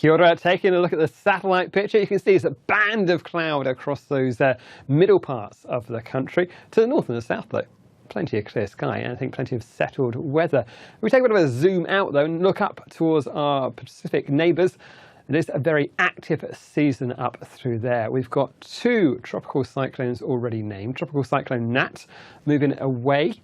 Kia ora. Taking a look at the satellite picture, you can see it's a band of cloud across those middle parts of the country. To the north and the south, though, plenty of clear sky and I think plenty of settled weather. If we take a bit of a zoom out, though, and look up towards our Pacific neighbours, it is a very active season up through there. We've got two tropical cyclones already named. Tropical cyclone Nat moving away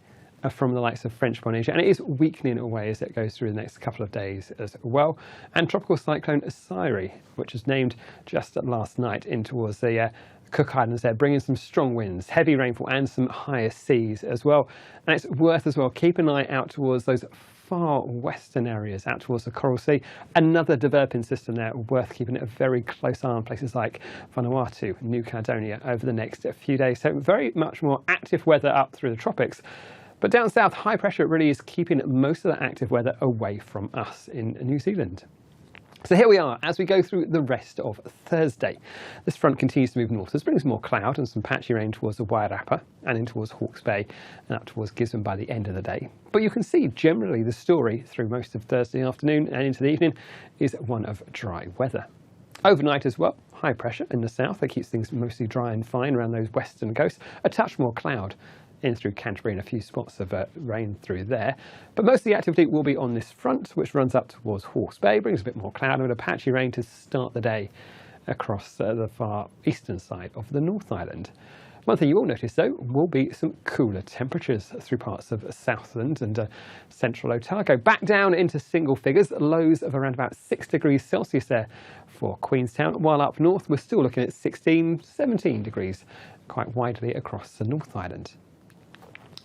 from the likes of French Polynesia, and it is weakening away as it goes through the next couple of days as well. And Tropical Cyclone Osiri, which was named just last night in towards the Cook Islands there, bringing some strong winds, heavy rainfall and some higher seas as well. And it's worth as well keep an eye out towards those far western areas, out towards the Coral Sea. Another developing system there, worth keeping a very close eye on places like Vanuatu, New Caledonia over the next few days. So very much more active weather up through the tropics. But down south, high pressure really is keeping most of that active weather away from us in New Zealand. So here we are as we go through the rest of Thursday. This front continues to move north. This brings more cloud and some patchy rain towards the Wairarapa and in towards Hawke's Bay and up towards Gisborne by the end of the day. But you can see generally the story through most of Thursday afternoon and into the evening is one of dry weather. Overnight as well, high pressure in the south. That keeps things mostly dry and fine around those western coasts. A touch more cloud in through Canterbury and a few spots of rain through there. But most of the activity will be on this front, which runs up towards Hawke's Bay, brings a bit more cloud and a bit of patchy rain to start the day across the far eastern side of the North Island. One thing you will notice, though, will be some cooler temperatures through parts of Southland and central Otago. Back down into single figures, lows of around about 6 degrees Celsius there for Queenstown, while up north we're still looking at 16, 17 degrees quite widely across the North Island.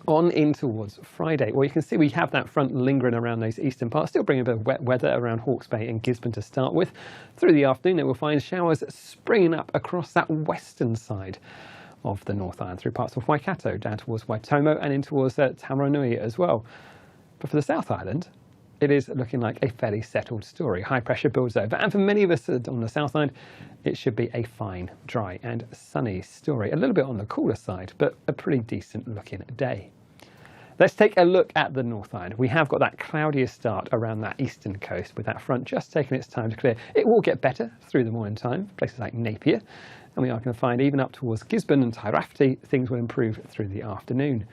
On in towards Friday, well, you can see we have that front lingering around those eastern parts, still bringing a bit of wet weather around Hawke's Bay and Gisborne to start with. Through the afternoon, then we'll find showers springing up across that western side of the North Island, through parts of Waikato, down towards Waitomo and in towards Tamaranui as well. But for the South Island, it is looking like a fairly settled story. High pressure builds over, and for many of us on the South Island, it should be a fine, dry and sunny story. A little bit on the cooler side, but a pretty decent looking day. Let's take a look at the North Island. We have got that cloudier start around that eastern coast with that front just taking its time to clear. It will get better through the morning time, places like Napier, and we are going to find even up towards Gisborne and Tairafti, things will improve through the afternoon.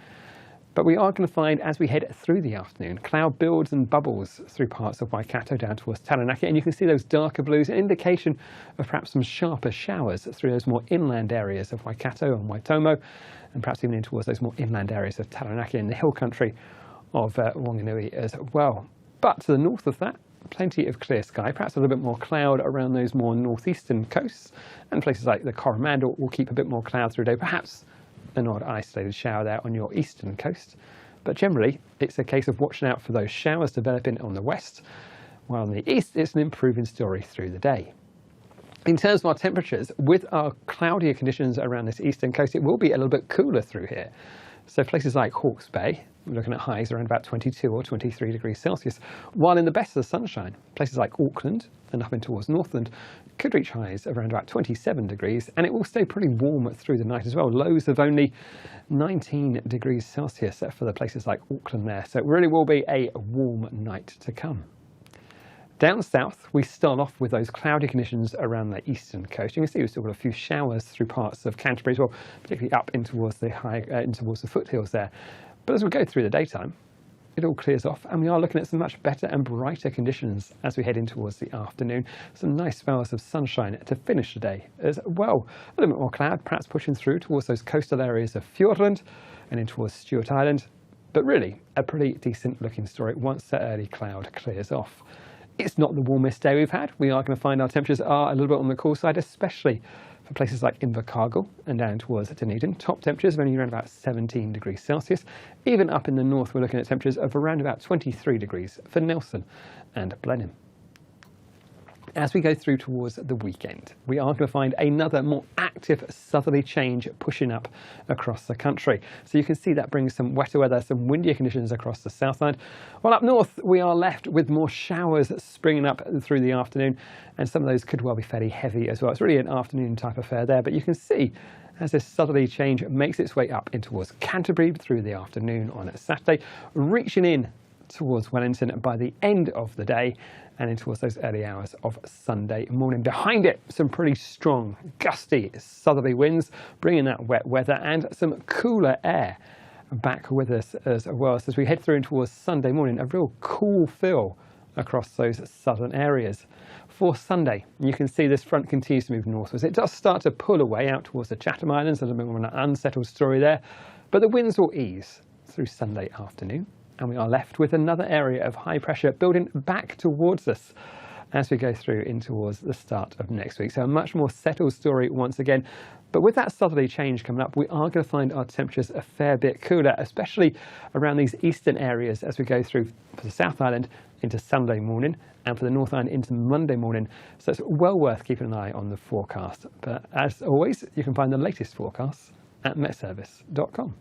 But we are going to find, as we head through the afternoon, cloud builds and bubbles through parts of Waikato down towards Taranaki, and you can see those darker blues, an indication of perhaps some sharper showers through those more inland areas of Waikato and Waitomo, and perhaps even in towards those more inland areas of Taranaki and the hill country of Wanganui as well. But to the north of that, plenty of clear sky, perhaps a little bit more cloud around those more northeastern coasts, and places like the Coromandel will keep a bit more cloud through the day, perhaps an odd isolated shower there on your eastern coast. But generally, it's a case of watching out for those showers developing on the west, while on the east, it's an improving story through the day. In terms of our temperatures, with our cloudier conditions around this eastern coast, it will be a little bit cooler through here. So places like Hawke's Bay, we're looking at highs around about 22 or 23 degrees Celsius, while in the best of the sunshine, places like Auckland and up in towards Northland could reach highs around about 27 degrees, and it will stay pretty warm through the night as well. Lows of only 19 degrees Celsius for the places like Auckland there, so it really will be a warm night to come. Down south, we start off with those cloudy conditions around the eastern coast. You can see we've still got a few showers through parts of Canterbury as well, particularly up in towards the in towards the foothills there. But as we go through the daytime, it all clears off, and we are looking at some much better and brighter conditions as we head in towards the afternoon. Some nice spells of sunshine to finish the day as well. A little bit more cloud, perhaps pushing through towards those coastal areas of Fiordland and in towards Stewart Island. But really, a pretty decent looking story once the early cloud clears off. It's not the warmest day we've had. We are going to find our temperatures are a little bit on the cool side, especially for places like Invercargill and down towards Dunedin. Top temperatures of only around about 17 degrees Celsius. Even up in the north, we're looking at temperatures of around about 23 degrees for Nelson and Blenheim. As we go through towards the weekend, we are going to find another more active southerly change pushing up across the country. So you can see that brings some wetter weather, some windier conditions across the south side. While up north, we are left with more showers springing up through the afternoon, and some of those could well be fairly heavy as well. It's really an afternoon type affair there, but you can see as this southerly change makes its way up in towards Canterbury through the afternoon on Saturday, reaching in towards Wellington by the end of the day, and in towards those early hours of Sunday morning. Behind it, some pretty strong, gusty southerly winds, bringing that wet weather and some cooler air back with us as well. So as we head through in towards Sunday morning, a real cool feel across those southern areas. For Sunday, you can see this front continues to move northwards. It does start to pull away out towards the Chatham Islands. There's a bit more of an unsettled story there, but the winds will ease through Sunday afternoon, and we are left with another area of high pressure building back towards us as we go through in towards the start of next week. So a much more settled story once again. But with that southerly change coming up, we are going to find our temperatures a fair bit cooler, especially around these eastern areas as we go through for the South Island into Sunday morning and for the North Island into Monday morning. So it's well worth keeping an eye on the forecast. But as always, you can find the latest forecasts at metservice.com.